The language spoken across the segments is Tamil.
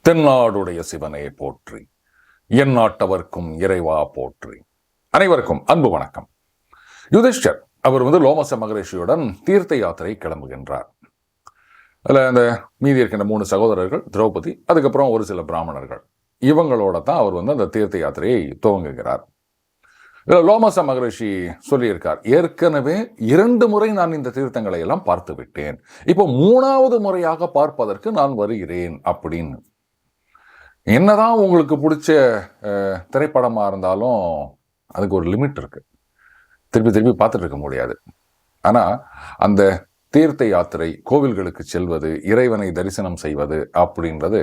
தென்னாடுடைய சிவனே போற்றி, என் நாட்டவர்க்கும் இறைவா போற்றி. அனைவருக்கும் அன்பு வணக்கம். யுதிஷ்டர் அவர் லோமச மகரிஷியுடன் தீர்த்த யாத்திரை கிளம்புகின்றார். அதில் அந்த மீதி இருக்கின்ற 3 சகோதரர்கள், திரௌபதி, அதுக்கப்புறம் ஒரு சில பிராமணர்கள், இவங்களோட தான் அவர் அந்த தீர்த்த யாத்திரையை துவங்குகிறார். லோமச மகரிஷி சொல்லியிருக்கார், ஏற்கனவே 2 முறை நான் இந்த தீர்த்தங்களை எல்லாம் பார்த்து விட்டேன், இப்போ 3வது முறையாக பார்ப்பதற்கு நான் வருகிறேன் அப்படின்னு. என்னதான் உங்களுக்கு பிடிச்ச திரைப்படமாக இருந்தாலும் அதுக்கு ஒரு லிமிட் இருக்கு, திருப்பி பார்த்துட்டு இருக்க முடியாது. ஆனால் அந்த தீர்த்த யாத்திரை, கோவில்களுக்கு செல்வது, இறைவனை தரிசனம் செய்வது அப்படின்றது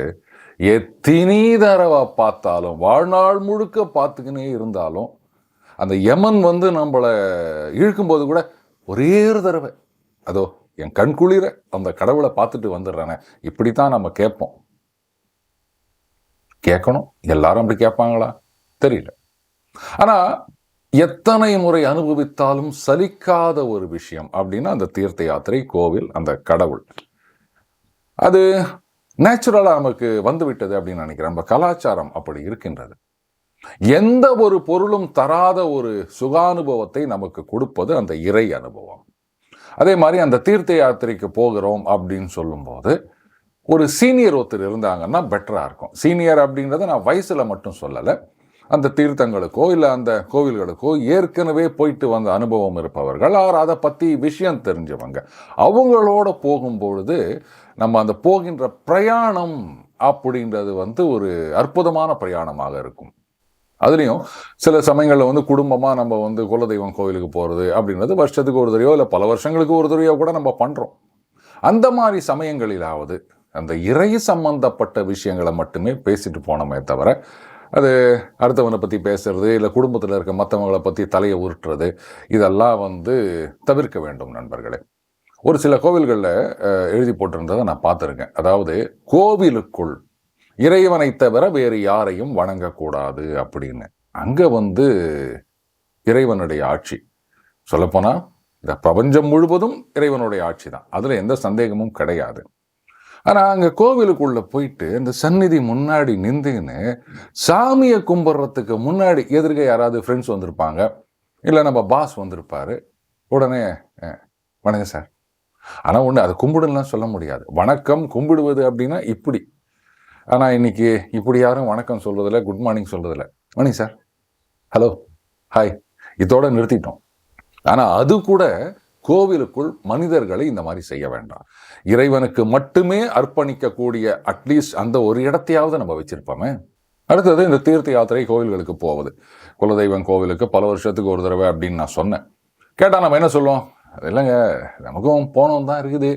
எத்தனை தடவை பார்த்தாலும், வாழ்நாள் முழுக்க பார்த்துக்கினே இருந்தாலும், அந்த யமன் நம்மளை இழுக்கும்போது கூட ஒரே ஒரு தடவை அதோ என் கண்குளிர அந்த கடவுளை பார்த்துட்டு வந்துடுறானே, இப்படித்தான் நம்ம கேட்போம். கேட்கணும், எல்லாரும் அப்படி கேட்பாங்களா தெரியல. ஆனா எத்தனை முறை அனுபவித்தாலும் சலிக்காத ஒரு விஷயம் அப்படின்னா அந்த தீர்த்த யாத்திரை, கோவில், அந்த கடவுள். அது நேச்சுரலா நமக்கு வந்துவிட்டது அப்படின்னு நினைக்கிறேன். நம்ம கலாச்சாரம் அப்படி இருக்கின்றது. எந்த ஒரு பொருளும் தராத ஒரு சுகானுபவத்தை நமக்கு கொடுப்பது அந்த இறை அனுபவம். அதே மாதிரி அந்த தீர்த்த யாத்திரைக்கு போகிறோம் அப்படின்னு சொல்லும்போது ஒரு சீனியர் ஒருத்தர் இருந்தாங்கன்னா பெட்டராக இருக்கும். சீனியர் அப்படின்றத நான் வயசில் மட்டும் சொல்லலை, அந்த தீர்த்தங்களுக்கோ இல்லை அந்த கோவில்களுக்கோ ஏற்கனவே போயிட்டு வந்த அனுபவம் இருப்பவர்கள், அதை பற்றி விஷயம் தெரிஞ்சவங்க, அவங்களோட போகும்பொழுது நம்ம அந்த போகின்ற பிரயாணம் அப்படின்றது ஒரு அற்புதமான பிரயாணமாக இருக்கும். அதுலேயும் சில சமயங்களில் குடும்பமாக நம்ம குலதெய்வம் கோவிலுக்கு போகிறது அப்படின்றது வருஷத்துக்கு ஒரு தடவையோ இல்லை பல வருஷங்களுக்கு ஒரு தடவையோ கூட நம்ம பண்ணுறோம். அந்த மாதிரி சமயங்களிலாவது அந்த இறை சம்பந்தப்பட்ட விஷயங்களை மட்டுமே பேசிட்டு போனோமே தவிர, அது அடுத்தவனை பற்றி பேசுறது இல்லை குடும்பத்தில் இருக்க மற்றவங்களை பற்றி தலையை உருட்டுறது, இதெல்லாம் தவிர்க்க வேண்டும் நண்பர்களே. ஒரு சில கோவில்களில் எழுதி போட்டிருந்ததை நான் பார்த்துருக்கேன். அதாவது கோவிலுக்குள் இறைவனை தவிர வேறு யாரையும் வணங்கக்கூடாது அப்படின்னு. அங்கே இறைவனுடைய ஆட்சி, சொல்லப்போனால் இந்த பிரபஞ்சம் முழுவதும் இறைவனுடைய ஆட்சி தான், அதில் எந்த சந்தேகமும் கிடையாது. ஆனால் அங்கே கோவிலுக்குள்ளே போயிட்டு இந்த சந்நிதி முன்னாடி நின்றுன்னு சாமியை கும்பிட்றதுக்கு முன்னாடி எதிர்க்க யாராவது ஃப்ரெண்ட்ஸ் வந்திருப்பாங்க, இல்லை நம்ம பாஸ் வந்திருப்பார், உடனே வணக்கம் சார். ஆனால் ஒன்று, அதை கும்பிடுலாம் சொல்ல முடியாது. வணக்கம் கும்பிடுவது அப்படின்னா இப்படி. ஆனால் இன்னைக்கு இப்படி யாரும் வணக்கம் சொல்வதில்லை, குட் மார்னிங் சொல்வதில்லை, மணி சார், ஹலோ, ஹாய், இதோட நிறுத்திட்டோம். ஆனால் அது கூட கோவிலுக்குள் மனிதர்களை இந்த மாதிரி செய்ய வேண்டாம். இறைவனுக்கு மட்டுமே அர்ப்பணிக்கக்கூடிய அட்லீஸ்ட் அந்த ஒரு இடத்தையாவது நம்ம வச்சிருப்போமே. அடுத்தது இந்த தீர்த்த யாத்திரை, கோவில்களுக்கு போவது. குலதெய்வம் கோவிலுக்கு பல வருஷத்துக்கு ஒரு தடவை அப்படின்னு நான் சொன்னேன். கேட்டால் நம்ம என்ன சொல்லுவோம், அது இல்லைங்க, நமக்கும் போனோம் தான் இருக்குது,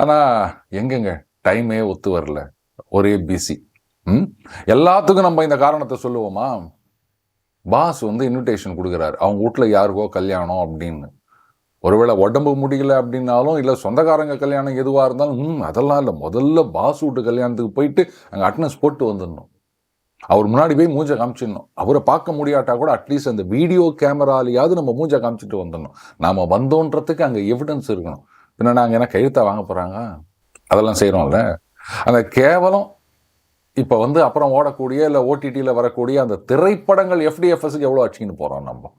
ஆனால் எங்கெங்க டைமே ஒத்து வரல, ஒரே பிஸி. எல்லாத்துக்கும் நம்ம இந்த காரணத்தை சொல்லுவோமா? பாஸ் இன்விடேஷன் கொடுக்குறாரு, அவங்க வீட்டில் யாருக்கோ கல்யாணம் அப்படின்னு. ஒருவேளை உடம்பு முடியல அப்படின்னாலும், இல்லை சொந்தக்காரங்க கல்யாணம் எதுவாக இருந்தாலும், அதெல்லாம் இல்லை, முதல்ல பாஸ் வீட்டு கல்யாணத்துக்கு போயிட்டு அங்கே அட்டனன்ஸ் போட்டு வந்துடணும். அவர் முன்னாடி போய் மூஞ்சை காமிச்சிடணும். அவரை பார்க்க முடியாட்டா கூட அட்லீஸ்ட் அந்த வீடியோ கேமராலையாவது நம்ம மூஞ்சை காமிச்சிட்டு வந்துடணும். நாம் வந்தோன்றதுக்கு அங்கே எவிடன்ஸ் இருக்கணும். பின்ன நாங்கள் என்ன கையெழுத்தாக வாங்க போகிறாங்க? அதெல்லாம் செய்கிறோம்ல. அந்த கேவலம் இப்போ அப்புறம் ஓடக்கூடிய இல்லை ஓடிடியில் வரக்கூடிய அந்த திரைப்படங்கள் FDFSக்கு எவ்வளோ அடிச்சுக்கின்னு போகிறோம் நம்ம.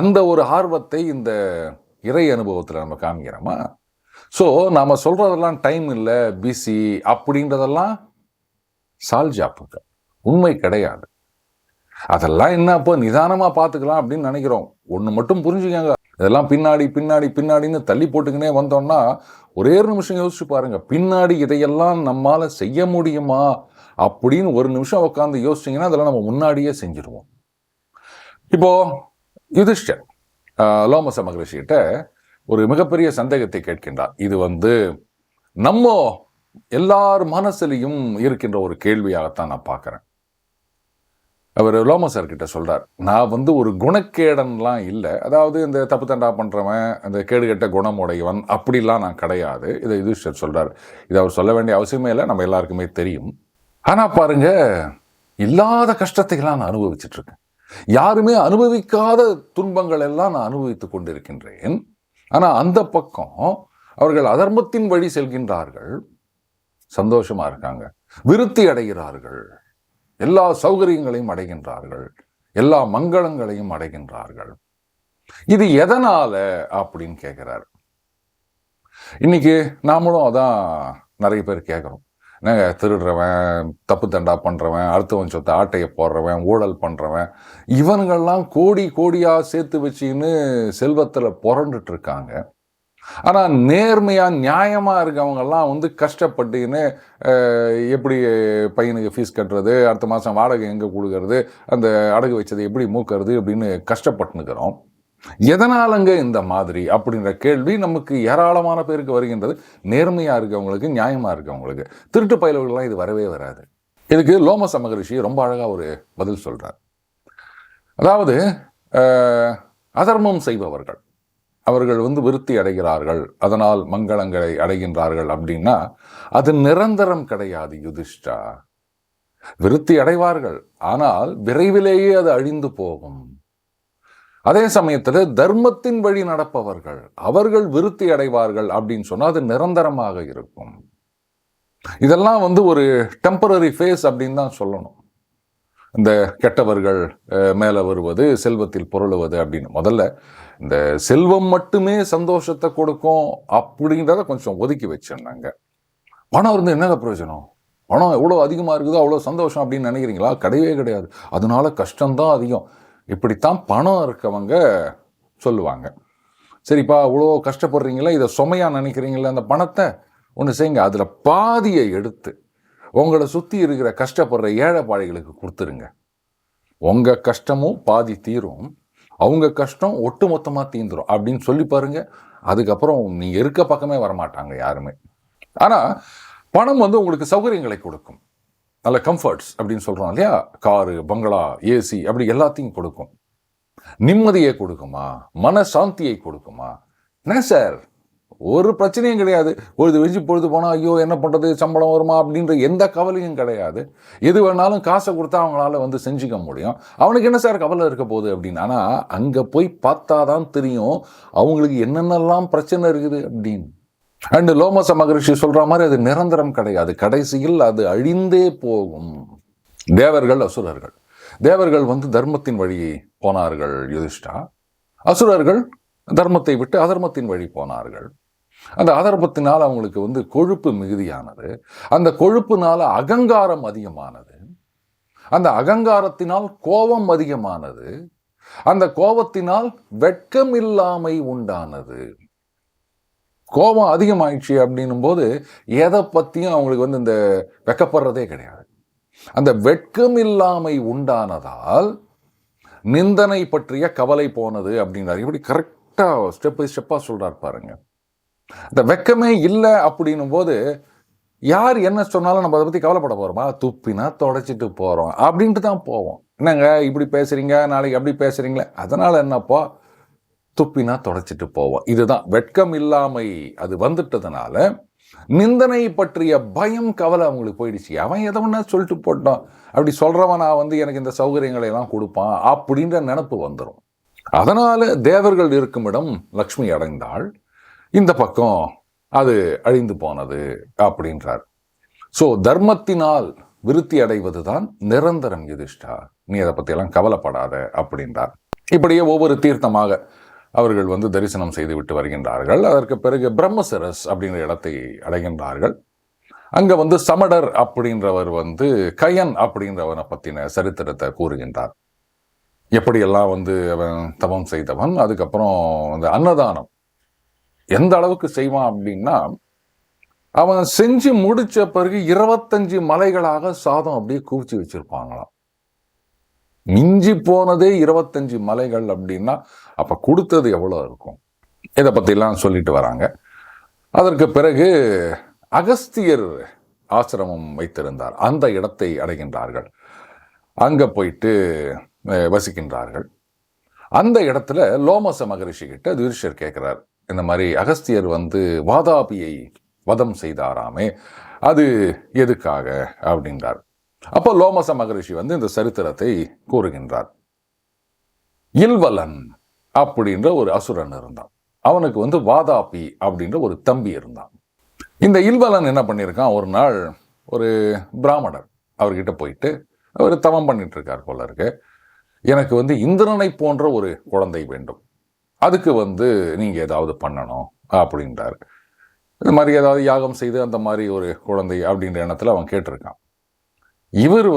அந்த ஒரு ஆர்வத்தை இந்த இறை அனுபவத்தில் நம்ம காமிக்கிறோமா? ஸோ நாம் சொல்கிறதெல்லாம் டைம் இல்லை, பிஸி அப்படின்றதெல்லாம் சால்ஜாப்புக்கு உண்மை கிடையாது. அதெல்லாம் என்ன, அப்போ நிதானமாக பார்த்துக்கலாம் அப்படின்னு நினைக்கிறோம். ஒன்று மட்டும் புரிஞ்சுக்கங்க, இதெல்லாம் பின்னாடின்னு தள்ளி போட்டுக்கினே வந்தோம்னா ஒரே ஒரு நிமிஷம் யோசிச்சு பாருங்க, பின்னாடி இதையெல்லாம் நம்மால் செய்ய முடியுமா அப்படின்னு ஒரு நிமிஷம் உட்காந்து யோசிச்சிங்கன்னா அதெல்லாம் நம்ம முன்னாடியே செஞ்சிருவோம். இப்போ யுதிஷ்டர் லோமச மகரிஷிகிட்ட ஒரு மிகப்பெரிய சந்தேகத்தை கேட்கின்றார். இது நம்ம எல்லார் மனசிலையும் இருக்கின்ற ஒரு கேள்வியாகத்தான் நான் பார்க்குறேன். அவர் லோமசர்கிட்ட சொல்றார், நான் ஒரு குணக்கேடன்லாம் இல்லை, அதாவது இந்த தப்பு தண்டா பண்ணுறவன், அந்த கேடுகட்ட குணமுடையவன் அப்படிலாம் நான் கிடையாது. இதை யுதிஷ்டர் சொல்றார். இது அவர் சொல்ல வேண்டிய அவசியமே இல்லை, நம்ம எல்லாருக்குமே தெரியும். ஆனால் பாருங்க, இல்லாத கஷ்டத்தைலாம் நான் அனுபவிச்சுட்டு இருக்கேன். யாருமே அனுபவிக்காத துன்பங்கள் எல்லாம் நான் அனுபவித்துக் கொண்டிருக்கின்றேன். ஆனால் அந்த பக்கம் அவர்கள் அதர்மத்தின் வழி செல்கின்றார்கள். சந்தோஷமா இருக்காங்க, விருத்தி அடைகிறார்கள், எல்லா சௌகரியங்களையும் அடைகின்றார்கள், எல்லா மங்களங்களையும் அடைகின்றார்கள். இது எதனால அப்படின்னு கேட்கிறார். இன்னைக்கு நாமளும் அதான் நிறைய பேர் கேட்குறோம். என்னங்க, திருடுறவன், தப்பு தண்டா பண்ணுறவன், அடுத்தவன் சொத்தை ஆட்டையை போடுறவன், ஊழல் பண்ணுறவன், இவனுங்கள்லாம் கோடி கோடியாக சேர்த்து வச்சின்னு செல்வத்தில் புரண்டுட்டு இருக்காங்க. ஆனால் நேர்மையாக நியாயமாக இருக்கவங்கெல்லாம் வந்து கஷ்டப்பட்டுன்னு எப்படி பையனுக்கு ஃபீஸ் கட்டுறது, அடுத்த மாதம் வாடகை எங்கே கொடுக்கறது, அந்த அடகு வச்சதை எப்படி மூக்கிறது அப்படின்னு கஷ்டப்பட்டுனுக்கிறோம். எதனாலங்க இந்த மாதிரி அப்படின்ற கேள்வி நமக்கு ஏராளமான பேருக்கு வருகின்றது. நேர்மையாக இருக்கவங்களுக்கு, நியாயமாக இருக்கவங்களுக்கு. திருட்டு பயிலவர்கள்லாம் இது வரவே வராது. இதுக்கு லோமச மகரிஷி ரொம்ப அழகாக ஒரு பதில் சொல்கிறார். அதாவது அதர்மம் செய்பவர்கள் அவர்கள் வந்து விருத்தி அடைகிறார்கள், அதனால் மங்களங்களை அடைகின்றார்கள் அப்படின்னா அது நிரந்தரம் கிடையாது யுதிஷ்டா. விருத்தி அடைவார்கள், ஆனால் விரைவிலேயே அது அழிந்து போகும். அதே சமயத்தில் தர்மத்தின் வழி நடப்பவர்கள் அவர்கள் விருத்தி அடைவார்கள் அப்படின்னு சொன்னால் அது நிரந்தரமாக இருக்கும். இதெல்லாம் வந்து ஒரு டெம்பரரி ஃபேஸ் அப்படின்னு தான் சொல்லணும். இந்த கெட்டவர்கள் மேலே வருவது, செல்வத்தில் பொருளுவது அப்படின்னு. முதல்ல இந்த செல்வம் மட்டுமே சந்தோஷத்தை கொடுக்கும் அப்படின்றத கொஞ்சம் ஒதுக்கி வச்சிருந்தாங்க. பணம் இருந்து என்னங்க பிரயோஜனம்? பணம் எவ்வளோ அதிகமாக இருக்குதோ அவ்வளோ சந்தோஷம் அப்படின்னு நினைக்கிறீங்களா? கிடையவே கிடையாது. அதனால கஷ்டம்தான் அதிகம். இப்படித்தான் பணம் இருக்கவங்க சொல்லுவாங்க. சரிப்பா, இவ்வளோ கஷ்டப்படுறீங்களா, இதை சுமையாக நினைக்கிறீங்களா, அந்த பணத்தை ஒன்று செய்யுங்க, அதில் பாதியை எடுத்து உங்களை சுற்றி இருக்கிற கஷ்டப்படுற ஏழைப்பாளைகளுக்கு கொடுத்துருங்க. உங்கள் கஷ்டமும் பாதி தீரும், அவங்க கஷ்டம் ஒட்டு மொத்தமாக தீந்துரும் அப்படின்னு சொல்லி பாருங்க. அதுக்கப்புறம் நீங்கள் இருக்க பக்கமே வரமாட்டாங்க யாருமே. ஆனால் பணம் வந்து உங்களுக்கு சௌகரியங்களை கொடுக்கும், நல்ல கம்ஃபர்ட்ஸ் அப்படின்னு சொல்கிறோம் இல்லையா, காரு, பங்களா, ஏசி அப்படி எல்லாத்தையும் கொடுக்கும். நிம்மதியை கொடுக்குமா, மனசாந்தியை கொடுக்குமா? என்ன சார், ஒரு பிரச்சனையும் கிடையாது. பொழுது வெஞ்சு பொழுது போனால் ஐயோ என்ன பண்ணுறது, சம்பளம் வருமா அப்படின்ற எந்த கவலையும் கிடையாது. எது வேணாலும் காசை கொடுத்தா அவங்களால வந்து செஞ்சுக்க முடியும். அவனுக்கு என்ன சார் கவலை இருக்க போகுது அப்படின்னு. ஆனால் அங்கே போய் பார்த்தா தான் தெரியும் அவங்களுக்கு என்னென்னலாம் பிரச்சனை இருக்குது அப்படின்னு. அண்டு லோமச மகரிஷி சொல்ற மாதிரி அது நிரந்தரம் கிடையாது, கடைசியில் அது அழிந்தே போகும். தேவர்கள், அசுரர்கள். தேவர்கள் வந்து தர்மத்தின் வழி போனார்கள் யுதிஷ்டா. அசுரர்கள் தர்மத்தை விட்டு அதர்மத்தின் வழி போனார்கள். அந்த அதர்மத்தினால் அவங்களுக்கு வந்து கொழுப்பு மிகுதியானது, அந்த கொழுப்புனால அகங்காரம் அதிகமானது, அந்த அகங்காரத்தினால் கோபம் அதிகமானது, அந்த கோபத்தினால் வெட்கம் இல்லாமை உண்டானது. கோபம் அதிகமாயிடுச்சு அப்படின்னும் போது எதை பற்றியும் அவங்களுக்கு வந்து இந்த வெக்கப்படுறதே கிடையாது. அந்த வெட்கம் இல்லாமை உண்டானதால் நிந்தனை பற்றிய கவலை போனது அப்படின்றார். இப்படி கரெக்டாக ஸ்டெப் பை ஸ்டெப்பாக சொல்கிறார் பாருங்க. இந்த வெக்கமே இல்லை அப்படின்னும் போது யார் என்ன சொன்னாலும் நம்ம அதை பற்றி கவலைப்பட போகிறோமா? துப்பினா தொடச்சிட்டு போகிறோம் அப்படின்ட்டு தான் போவோம். என்னங்க இப்படி பேசுகிறீங்க, நாளைக்கு அப்படி பேசுகிறீங்களே, அதனால் என்னப்பா, துப்பினா தொடச்சிட்டு போவோம். இதுதான் வெட்கம் இல்லாமை. அது வந்துட்டதுனால நிந்தனை பற்றிய பயம், கவலை அவங்களுக்கு போயிடுச்சு. அவன் எதை ஒன்றா சொல்லிட்டு போட்டான், அப்படி சொல்கிறவன் நான் வந்து எனக்கு இந்த சௌகரியங்களை எல்லாம் கொடுப்பான் அப்படின்ற நினப்பு வந்துடும். அதனால் தேவர்கள் இருக்கும் இடம் லக்ஷ்மி அடைந்தாள், இந்த பக்கம் அது அழிந்து போனது அப்படின்றார். ஸோ தர்மத்தினால் விருத்தி அடைவது தான் நிரந்தரம் யுதிஷ்டா, நீ அதை பற்றியெல்லாம் கவலைப்படாத அப்படின்றார். இப்படியே ஒவ்வொரு தீர்த்தமாக அவர்கள் வந்து தரிசனம் செய்து விட்டு வருகின்றார்கள். அதற்கு பிறகு பிரம்மசரஸ் அப்படின்ற இடத்தை அடைகின்றார்கள். அங்கே வந்து சமடர் அப்படின்றவர் வந்து கயன் அப்படின்றவனை பற்றின சரித்திரத்தை கூறுகின்றார். எப்படியெல்லாம் வந்து அவன் தவம் செய்தவன், அதுக்கப்புறம் அந்த அன்னதானம் எந்த அளவுக்கு செய்வான் அப்படின்னா, அவன் செஞ்சு முடிச்ச பிறகு 25 மலைகளாக சாதம் அப்படியே குவிச்சு வச்சிருப்பாங்களாம். மிஞ்சி போனதே 25 மலைகள் அப்படின்னா அப்ப கொடுத்தது எவ்வளோ இருக்கும்? இதை பற்றிலாம் சொல்லிட்டு வராங்க. அதற்கு பிறகு அகஸ்தியர் ஆசிரமம் வைத்திருந்தார், அந்த இடத்தை அடைகின்றார்கள். அங்கே போயிட்டு வசிக்கின்றார்கள். அந்த இடத்துல லோமச மகரிஷி கிட்ட யுதிஷ்டர் கேட்கிறார், இந்த மாதிரி அகஸ்தியர் வந்து வாதாபியை வதம் செய்தாராமே, அது எதுக்காக அப்படின்றார். அப்போ லோமச மகரிஷி வந்து இந்த சரித்திரத்தை கூறுகின்றார். இல்வலன் அப்படின்ற ஒரு அசுரன் இருந்தான், அவனுக்கு வந்து வாதாபி அப்படின்ற ஒரு தம்பி இருந்தான். இந்த இல்வலன் என்ன பண்ணியிருக்கான், ஒரு நாள் ஒரு பிராமணர் அவர்கிட்ட போயிட்டு, அவர் தவம் பண்ணிட்டு இருக்கார் போல இருக்கு, எனக்கு இந்திரனை போன்ற ஒரு குழந்தை வேண்டும், அதுக்கு நீங்க ஏதாவது பண்ணணும் அப்படின்றாரு. இந்த மாதிரி ஏதாவது யாகம் செய்து அந்த மாதிரி ஒரு குழந்தை அப்படின்ற எண்ணத்தில் அவன் கேட்டிருக்கான். இவர்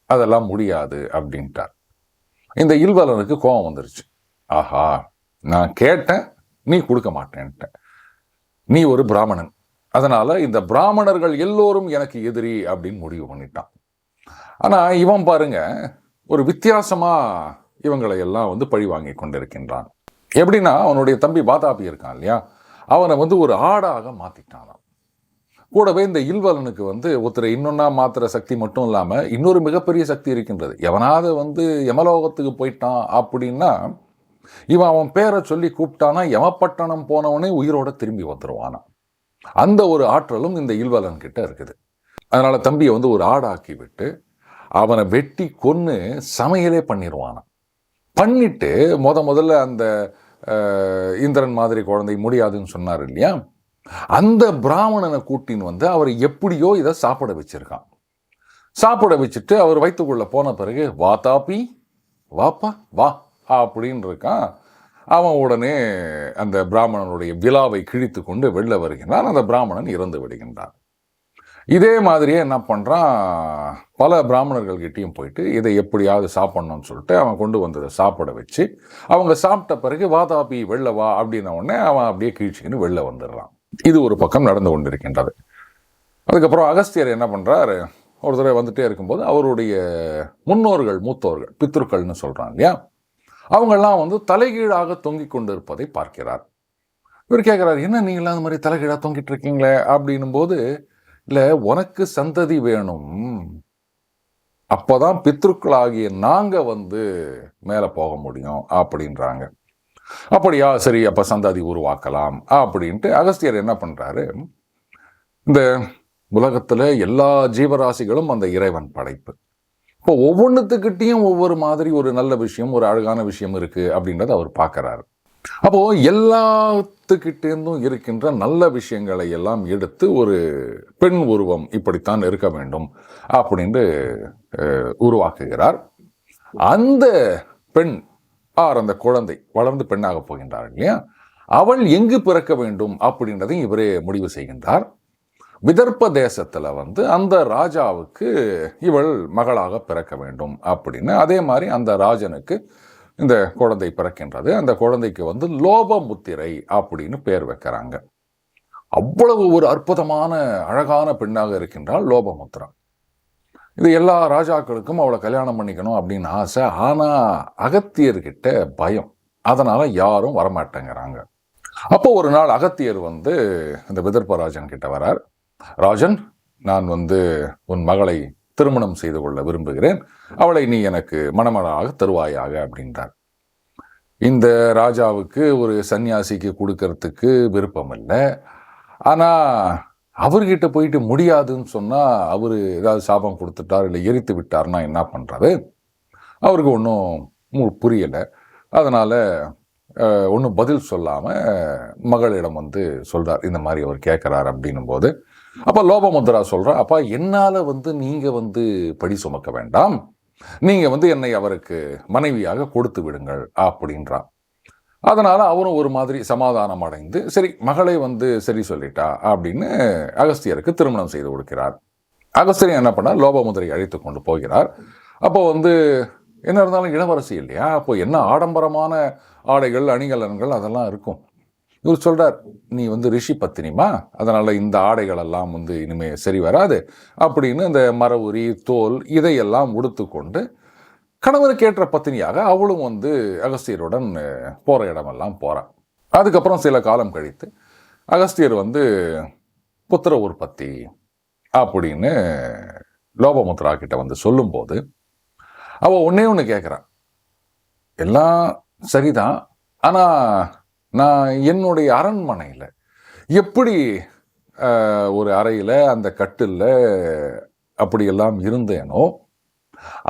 அதெல்லாம் முடியாது அப்படின்ட்டார். இந்த இல்வலனுக்கு கோபம் வந்துருச்சு. ஆஹா, நான் கேட்டேன், நீ கொடுக்க மாட்டேன்ட்ட, நீ ஒரு பிராமணன், அதனால இந்த பிராமணர்கள் எல்லோரும் எனக்கு எதிரி அப்படின்னு முடிவு பண்ணிட்டான். ஆனா இவன் பாருங்க, ஒரு வித்தியாசமா இவங்களை எல்லாம் பழி வாங்கி கொண்டிருக்கின்றான். எப்படின்னா, அவனுடைய தம்பி வாதாபி இருக்கான் இல்லையா, அவனை ஒரு ஆடாக மாத்திட்டானான். கூடவே இந்த இல்வலனுக்கு ஒருத்தரை இன்னொன்னா மாத்திர சக்தி மட்டும் இல்லாம இன்னொரு மிகப்பெரிய சக்தி இருக்கின்றது. எவனாவது யமலோகத்துக்கு போயிட்டான் அப்படின்னா இவன் அவன் பேரை சொல்லி கூப்பிட்டானா யமப்பட்டணம் போனவனே உயிரோட திரும்பி வந்துருவானா. அந்த ஒரு ஆற்றலும் இந்த இல்வலன் கிட்ட இருக்குது. அதனால தம்பியை ஒரு ஆடாக்கி விட்டு அவனை வெட்டி கொன்னு சமையலே பண்ணிடுவானா. பண்ணிட்டு முதல்ல அந்த இந்திரன் மாதிரி குழந்தை முடியாதுன்னு சொன்னார் இல்லையா, அந்த பிராமணனை கூட்டின்னு அவரை எப்படியோ இதை சாப்பிட வச்சிருக்கான். சாப்பிட வச்சுட்டு அவர் வயிற்றுக்குள்ள போன பிறகு வாதாபி வாப்பா வா அப்படின்னு இருக்கான். அவன் உடனே அந்த பிராமணனுடைய விலாவை கிழித்து கொண்டு வெளில வருகின்றான். அந்த பிராமணன் இறந்து விடுகின்றான். இதே மாதிரியே என்ன பண்ணுறான், பல பிராமணர்கள்கிட்டையும் போயிட்டு இதை எப்படியாவது சாப்பிட்ணும்னு சொல்லிட்டு அவன் கொண்டு வந்ததை சாப்பிட வச்சு அவங்க சாப்பிட்ட பிறகு வாதாபி வெளில வா அப்படின்ன உடனே அவன் அப்படியே கீழ்ச்சிக்கின்னு வெளில வந்துடுறான். இது ஒரு பக்கம் நடந்து கொண்டிருக்கின்றது. அதுக்கப்புறம் அகஸ்தியர் என்ன பண்ணுறாரு, ஒரு தடவை வந்துட்டே இருக்கும்போது அவருடைய முன்னோர்கள், மூத்தோர்கள், பித்ருக்கள்னு சொல்கிறாங்க இல்லையா, அவங்கெல்லாம் தலைகீழாக தொங்கிக் கொண்டு இருப்பதை பார்க்கிறார். இவர் கேட்குறாரு, என்ன நீங்களாம் அந்த மாதிரி தலைகீழாக தொங்கிட்டு இருக்கீங்களே அப்படின்னும் போது, இல்லை உனக்கு சந்ததி வேணும், அப்போதான் பித்ருக்களாகிய நாங்கள் மேலே போக முடியும் அப்படின்றாங்க. அப்படியா, சரி, அப்போ சந்ததி உருவாக்கலாம் அப்படின்ட்டு அகஸ்தியர் என்ன பண்ணுறாரு, இந்த உலகத்தில் எல்லா ஜீவராசிகளும் அந்த இறைவன் படைப்பு. இப்போ ஒவ்வொன்றுத்துக்கிட்டையும் ஒவ்வொரு மாதிரி ஒரு நல்ல விஷயம், ஒரு அழகான விஷயம் இருக்குது அப்படின்றத அவர் பார்க்குறாரு. அப்போது எல்லாத்துக்கிட்டேருந்தும் இருக்கின்ற நல்ல விஷயங்களை எல்லாம் எடுத்து ஒரு பெண் உருவம் இப்படித்தான் இருக்க வேண்டும் அப்படின்ட்டு உருவாக்குகிறார். அந்த பெண் அந்த குழந்தை வளர்ந்து பெண்ணாக போகின்றார் இல்லையா, அவள் எங்கு பிறக்க வேண்டும் அப்படின்றதை இவரே முடிவு செய்கின்றார். விதர்ப்ப தேசத்துல அந்த ராஜாவுக்கு இவள் மகளாக பிறக்க வேண்டும் அப்படின்னு. அதே மாதிரி அந்த ராஜனுக்கு இந்த குழந்தை பிறக்கின்றது. அந்த குழந்தைக்கு லோபமுத்திரை அப்படின்னு பேர் வைக்கிறாங்க. அவ்வளவு ஒரு அற்புதமான அழகான பெண்ணாக இருக்கின்றாள் லோபமுத்திரா. இது எல்லா ராஜாக்களுக்கும் அவளை கல்யாணம் பண்ணிக்கணும் அப்படின்னு ஆசை. ஆனா அகத்தியர்கிட்ட பயம், அதனால யாரும் வரமாட்டேங்கிறாங்க. அப்போ ஒரு நாள் அகத்தியர் இந்த விதர்ப்பராஜன் கிட்ட வரார். ராஜன், நான் உன் மகளை திருமணம் செய்து கொள்ள விரும்புகிறேன், அவளை நீ எனக்கு மணமகளாக தருவாயாக அப்படின்றார். இந்த ராஜாவுக்கு ஒரு சன்னியாசிக்கு கொடுக்கறதுக்கு விருப்பம் இல்லை. ஆனா அவர்கிட்ட போயிட்டு முடியாதுன்னு சொன்னா அவரு ஏதாவது சாபம் கொடுத்துட்டார் இல்லை எரித்து விட்டார்னா என்ன பண்றது, அவருக்கு ஒன்றும் புரியலை. அதனால ஒன்றும் பதில் சொல்லாம மகளிடம் சொல்றார், இந்த மாதிரி அவர் கேட்கிறார் அப்படின்னும் போது, அப்ப லோபமுத்ரா சொல்றா, அப்பா என்னால நீங்க படி சுமக்க வேண்டாம், நீங்க என்னை அவருக்கு மனைவியாக கொடுத்து விடுங்கள் அப்படின்றா. அதனால அவரும் ஒரு மாதிரி சமாதானம் அடைந்து, சரி மகளை சரி சொல்லிட்டா அப்படின்னு அகஸ்தியருக்கு திருமணம் செய்து கொடுக்கிறார். அகஸ்தியர் என்ன பண்ணார், லோபமுதிரை அழைத்து கொண்டு போகிறார். அப்போ என்ன இருந்தாலும் இளவரசி இல்லையா, அப்போ என்ன ஆடம்பரமான ஆடைகள் அணிகலன்கள் அதெல்லாம் இருக்கும். இவர் சொல்றார், நீ ரிஷி பத்தினிமா, அதனால இந்த ஆடைகள் எல்லாம் இனிமே சரி வராது அப்படின்னு இந்த மரவுரி தோல் இதையெல்லாம் உடுத்து கொண்டு கணவருக்கு ஏற்ற பத்தினியாக அவளும் அகஸ்தியருடன் போற இடமெல்லாம் போறான். அதுக்கப்புறம் சில காலம் கழித்து அகஸ்தியர் புத்திர உற்பத்தி அப்படின்னு லோபமுத்ரா கிட்ட சொல்லும்போது அவ ஒன்னே கேட்குறான், எல்லாம் சரிதான், ஆனா நான் என்னுடைய அரண்மனையில் எப்படி ஒரு அறையில் அந்த கட்டில் அப்படியெல்லாம் இருந்தேனோ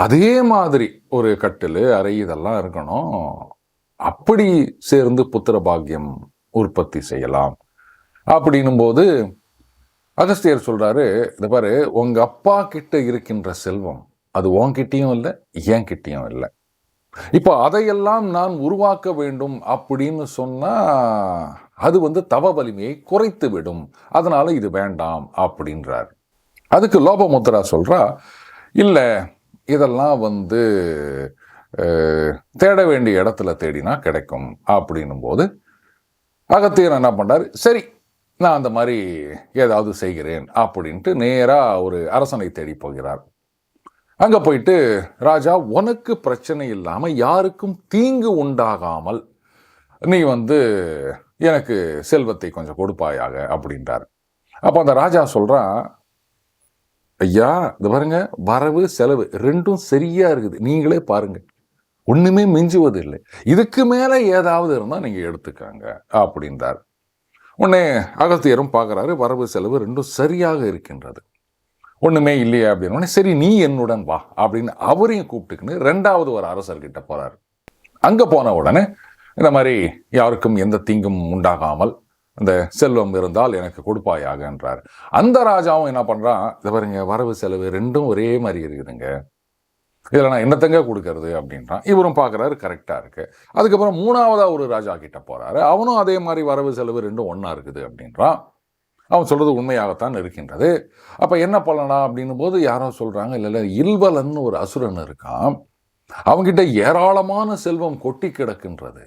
அதே மாதிரி ஒரு கட்டில் அறை இதெல்லாம் இருக்கணும், அப்படி சேர்ந்து புத்திர பாக்கியம் உற்பத்தி செய்யலாம் அப்படின்னும் போது அகஸ்தியர் சொல்றாரு, இந்த பாரு, உங்க அப்பா கிட்ட இருக்கின்ற செல்வம் அது உன்கிட்டயும் இல்லை, என் கிட்டயும் இல்லை. இப்போ அதையெல்லாம் நான் உருவாக்க வேண்டும் அப்படின்னு சொன்னா அது வந்து தவ வலிமையை குறைத்து விடும், அதனால இது வேண்டாம் அப்படின்றார். அதுக்கு லோபமுத்ரா சொல்றா, இல்ல இதெல்லாம் வந்து தேட வேண்டிய இடத்துல தேடினா கிடைக்கும் அப்படின்னும் போது அகத்தியர் என்ன பண்றாரு, சரி நான் அந்த மாதிரி ஏதாவது செய்கிறேன் அப்படின்ட்டு நேரா ஒரு அரசனை தேடி போகிறார். அங்க போயிட்டு, ராஜா, உனக்கு பிரச்சனை இல்லாம யாருக்கும் தீங்கு உண்டாகாமல் நீ வந்து எனக்கு செல்வத்தை கொஞ்சம் கொடுப்பாயாக அப்படின்றார். அப்போ அந்த ராஜா சொல்றான், ஐயா இது பாருங்க, வரவு செலவு ரெண்டும் சரியா இருக்குது, நீங்களே பாருங்க, ஒண்ணுமே மிஞ்சுவது இல்லை, இதுக்கு மேல ஏதாவது இருந்தா நீங்க எடுத்துக்காங்க அப்படின்றார். உடனே அகத்தியரும் பார்க்குறாரு, வரவு செலவு ரெண்டும் சரியாக இருக்கின்றது, ஒன்றுமே இல்லையா அப்படின்னு. சரி நீ என்னுடன் வா அப்படின்னு அவரையும் கூப்பிட்டுக்கின்னு ரெண்டாவது ஒரு அரசர்கிட்ட போகிறார். அங்கே போன உடனே இந்த மாதிரி யாருக்கும் எந்த தீங்கும் உண்டாகாமல் அந்த செல்வம் இருந்தால் எனக்கு கொடுப்பாயாகன்றார். அந்த ராஜாவும் என்ன பண்ணுறான், இதை பாருங்க, வரவு செலவு ரெண்டும் ஒரே மாதிரி இருக்குதுங்க, இதில் நான் என்னத்தங்க கொடுக்கறது அப்படின்றான். இவரும் பார்க்குறாரு, கரெக்டாக இருக்கு. அதுக்கப்புறம் மூணாவதாக ஒரு ராஜா கிட்ட போகிறாரு, அவனும் அதே மாதிரி வரவு செலவு ரெண்டும் ஒன்றா இருக்குது அப்படின்றான். அவன் சொல்கிறது உண்மையாகத்தான் இருக்கின்றது. அப்போ என்ன பண்ணலாம் அப்படின்னும் போது யாரோ சொல்கிறாங்க, இல்லை இல்வலன் ஒரு அசுரன் இருக்கான், அவங்கிட்ட ஏராளமான செல்வம் கொட்டி கிடக்கின்றது,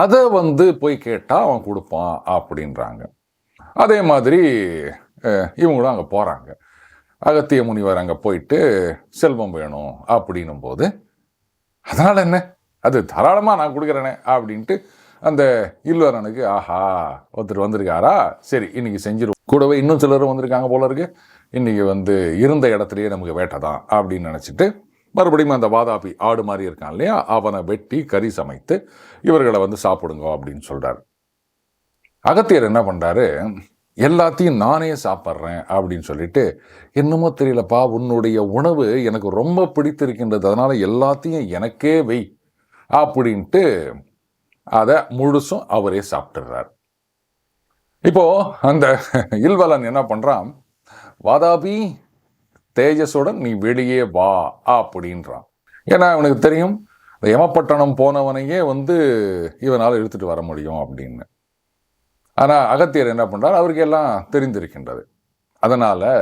அதை வந்து போய் கேட்டால் அவன் கொடுப்பான் அப்படின்றாங்க. அதே மாதிரி இவங்களும் அங்கே போகிறாங்க. அகத்திய முனிவர் அங்கே போயிட்டு செல்வம் வேணும் அப்படின்னும் போது, அதனால் என்ன, அது தாராளமாக நான் கொடுக்குறேனே அப்படின்ட்டு அந்த இல்வரனுக்கு, ஆஹா ஒருத்தர் வந்திருக்காரா, சரி இன்னைக்கு செஞ்சிருவோம், கூடவே இன்னும் சிலரும் வந்திருக்காங்க போல இருக்கு, இன்னைக்கு வந்து இருந்த இடத்துலையே நமக்கு வேட்டை தான் அப்படின்னு நினச்சிட்டு மறுபடியும் அந்த வாதாபி ஆடு மாதிரி இருக்கான் இல்லையா, அவனை வெட்டி கறி சமைத்து இவர்களை வந்து சாப்பிடுங்க அப்படின்னு சொல்றாரு. அகத்தியர் என்ன பண்றாரு, எல்லாத்தையும் நானே சாப்பிட்றேன் அப்படின்னு சொல்லிட்டு, என்னமோ தெரியலப்பா, உன்னுடைய உணவு எனக்கு ரொம்ப பிடித்திருக்கின்றது, அதனால எல்லாத்தையும் எனக்கே வை அப்படின்ட்டு அதை முழுசும் அவரே சாப்பிட்டுறார். இப்போ அந்த இல்வலன் என்ன பண்றான், வாதாபி தேஜஸுடன் நீ வெளியே வா அப்படின்றான். ஏன்னா அவனுக்கு தெரியும் யமப்பட்டணம் போனவனையே வந்து இவனால் இழுத்துட்டு வர முடியும் அப்படின்னு. ஆனால் அகத்தியர் என்ன பண்றார், அவருக்கு எல்லாம் தெரிந்திருக்கின்றது, அதனால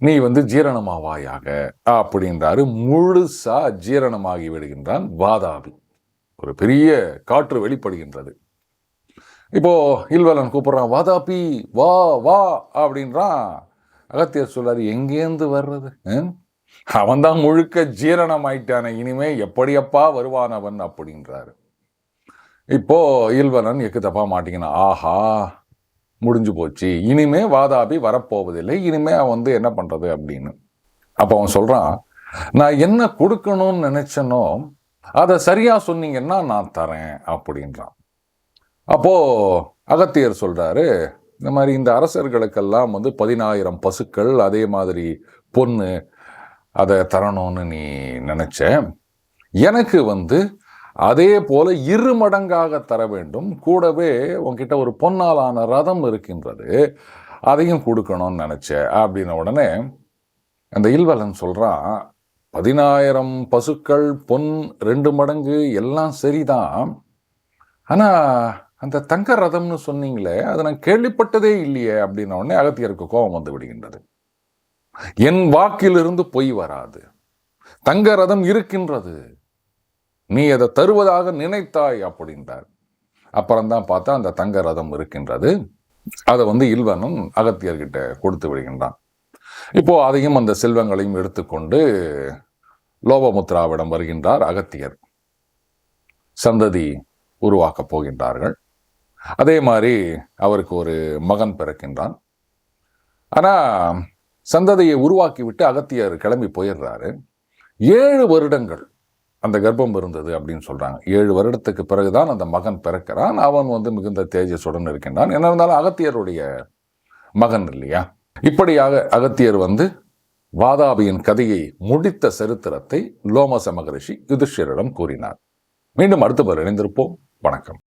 நீ வந்து ஜீரணமாவாயாக அப்படின்றாரு. முழுசா ஜீரணமாகி விடுகின்றான் வாதாபி. ஒரு பெரிய காற்று வெளிப்படுகின்றது. இப்போ இல்வலன் கூப்பிடுறான், வாதாபி வா வா அப்படின்றான். அகத்தியர் சொல்றாரு, எங்கேருந்து வர்றது, அவன் தான் முழுக்க ஜீரணம் ஆயிட்டான, இனிமே எப்படியப்பா வருவானவன் அப்படின்றாரு. இப்போ இல்வலன் எக்கு தப்பா மாட்டிக்கினா, ஆஹா முடிஞ்சு போச்சு, இனிமே வாதாபி வரப்போவதில்லை, இனிமே அவன் வந்து என்ன பண்றது அப்படின்னு. அப்போ அவன் சொல்றான், நான் என்ன கொடுக்கணும்னு நினைச்சனோ அதை சரியா சொன்னீங்கன்னா நான் தரேன் அப்படின்றான். அப்போ அகத்தியர் சொல்றாரு, இந்த மாதிரி இந்த அரசர்களுக்கெல்லாம் வந்து 10,000 பசுக்கள், அதே மாதிரி பொண்ணு அதை தரணும்னு நீ நினைச்ச, எனக்கு வந்து அதே போல 2 மடங்காக தர வேண்டும், கூடவே உன்கிட்ட ஒரு பொன்னாலான ரதம் இருக்கின்றது, அதையும் கொடுக்கணும்னு நினைச்ச அப்படின்ன உடனே அந்த இல்வலன் சொல்றான், 10,000 பசுக்கள், பொன் 2 மடங்கு எல்லாம் சரிதான், ஆனா அந்த தங்க ரதம்னு சொன்னீங்களே, அதை நான் கேள்விப்பட்டதே இல்லையே அப்படின்ன உடனே அகத்தியருக்கு கோபம் வந்து விடுகின்றது. என் வாக்கிலிருந்து பொய் வராது, தங்க ரதம் இருக்கின்றது, நீ அதை தருவதாக நினைத்தாய் அப்படின்றார். அப்புறம்தான் பார்த்தா அந்த தங்க ரதம் இருக்கின்றது. அதை வந்து இல்வனும் அகத்தியர்கிட்ட கொடுத்து விடுகின்றான். இப்போ அதையும் அந்த செல்வங்களையும் எடுத்துக்கொண்டு லோபமுத்ராவிடம் வருகின்றார் அகத்தியர். சந்ததி உருவாக்கப் போகின்றார்கள். அதே மாதிரி அவருக்கு ஒரு மகன் பிறக்கின்றான். ஆனால் சந்ததியை உருவாக்கிவிட்டு அகத்தியர் கிளம்பி போயிடுறாரு. 7 வருடங்கள் அந்த கர்ப்பம் இருந்தது அப்படின்னு சொல்றாங்க. 7 வருடத்துக்கு பிறகுதான் அந்த மகன் பிறக்கிறான். அவன் வந்து மிகுந்த தேஜஸுடன் இருக்கின்றான். என்ன இருந்தாலும் அகத்தியருடைய மகன் இல்லையா. இப்படியாக அகத்தியர் வந்து வாதாபியின் கதையை முடித்த சரித்திரத்தை லோமச மகரிஷி யுதிஷ்டிரரிடம் கூறினார். மீண்டும் அடுத்த முறை இணைந்திருப்போம். வணக்கம்.